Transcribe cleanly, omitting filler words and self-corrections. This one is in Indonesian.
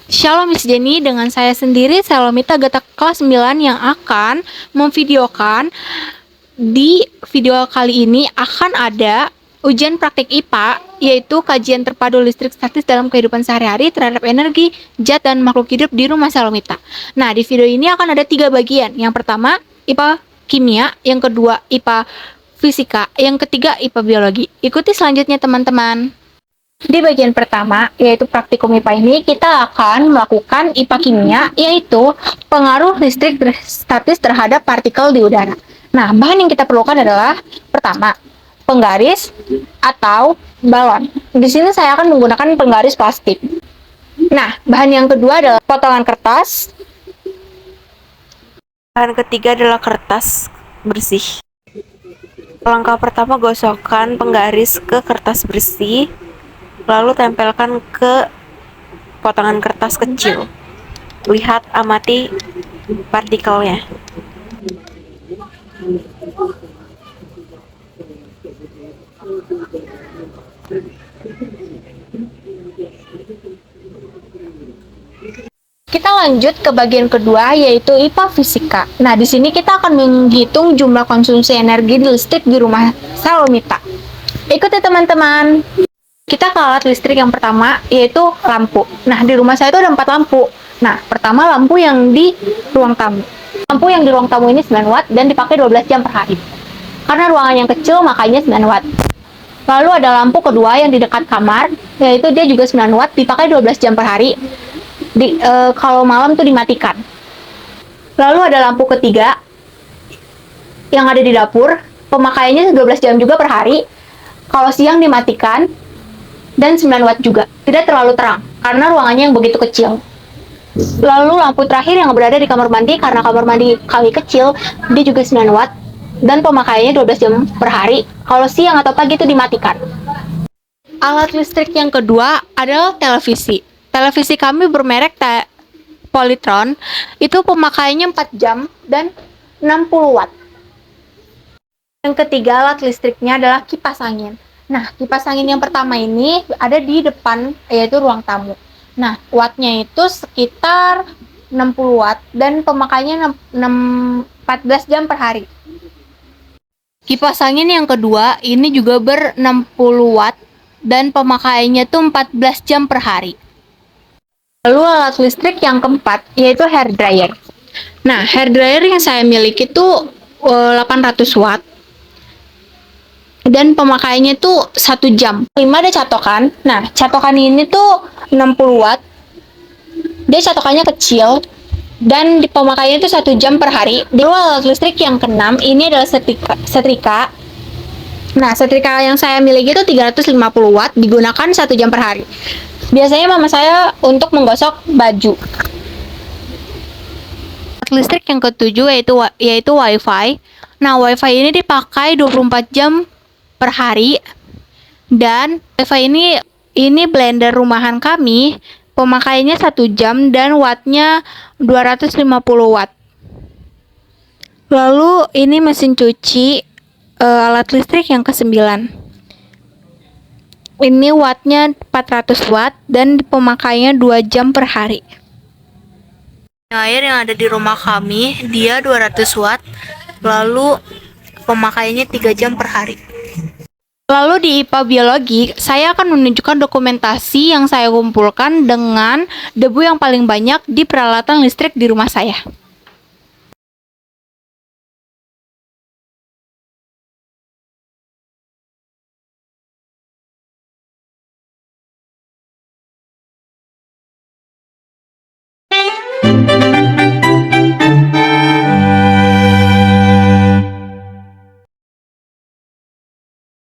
Shalom Miss Jenny, dengan saya sendiri Salomita Gata kelas 9 yang akan memvideokan. Di video kali ini akan ada ujian praktik IPA, yaitu kajian terpadu listrik statis dalam kehidupan sehari-hari terhadap energi, zat, dan makhluk hidup di rumah Salomita. Nah, di video ini akan ada 3 bagian. Yang pertama, IPA kimia, yang kedua, IPA fisika, yang ketiga, IPA biologi. Ikuti selanjutnya teman-teman. Di bagian pertama, yaitu praktikum IPA ini, kita akan melakukan IPA kimia, yaitu pengaruh listrik statis terhadap partikel di udara. Nah, bahan yang kita perlukan adalah, pertama, penggaris atau balon. Di sini saya akan menggunakan penggaris plastik. Nah, bahan yang kedua adalah potongan kertas. Bahan ketiga adalah kertas bersih. Langkah pertama, gosokkan penggaris ke kertas bersih. Lalu tempelkan ke potongan kertas kecil. Lihat, amati partikelnya. Kita lanjut ke bagian kedua, yaitu IPA fisika. Nah, di sini kita akan menghitung jumlah konsumsi energi listrik di rumah Salomita. Ikuti teman-teman. Kita ke alat listrik yang pertama, yaitu lampu. Nah, di rumah saya itu ada 4 lampu. Nah, pertama lampu yang di ruang tamu. Lampu yang di ruang tamu ini 9 watt dan dipakai 12 jam per hari. Karena ruangan yang kecil, makanya 9 watt. Lalu ada lampu kedua yang di dekat kamar, yaitu dia juga 9 watt, dipakai 12 jam per hari. Kalau malam tuh dimatikan. Lalu ada lampu ketiga yang ada di dapur, pemakaiannya 12 jam juga per hari. Kalau siang dimatikan, dan 9 watt juga, tidak terlalu terang karena ruangannya yang begitu kecil. Lalu lampu terakhir yang berada di kamar mandi, karena kamar mandi kami kecil, dia juga 9 watt dan pemakaiannya 12 jam per hari. Kalau siang atau pagi itu dimatikan. Alat listrik yang kedua adalah televisi. Televisi kami bermerek Polytron, itu pemakaiannya 4 jam dan 60 watt. Yang ketiga alat listriknya adalah kipas angin. Nah, kipas angin yang pertama ini ada di depan, yaitu ruang tamu. Nah, wattnya itu sekitar 60 watt dan pemakaiannya 14 jam per hari. Kipas angin yang kedua ini juga ber-60 watt dan pemakaiannya itu 14 jam per hari. Lalu alat listrik yang keempat, yaitu hair dryer. Nah, hair dryer yang saya miliki itu 800 watt. Dan pemakaiannya tuh 1 jam. 5 ada catokan. Nah, catokan ini tuh 60 watt. Dia catokannya kecil. Dan pemakaiannya tuh 1 jam per hari. Lalu alat listrik yang keenam, ini adalah setrika. Nah, setrika yang saya miliki itu 350 watt. Digunakan 1 jam per hari. Biasanya mama saya untuk menggosok baju. Alat listrik yang ketujuh yaitu wifi. Nah, wifi ini dipakai 24 jam per hari, dan wifi ini blender rumahan kami, pemakaiannya 1 jam dan wattnya 250 watt. Lalu ini mesin cuci, alat listrik yang ke-9. Ini wattnya 400 watt dan pemakaiannya 2 jam per hari. Air yang ada di rumah kami, dia 200 watt, lalu pemakaiannya 3 jam per hari. Lalu di IPA biologi, saya akan menunjukkan dokumentasi yang saya kumpulkan dengan debu yang paling banyak di peralatan listrik di rumah saya.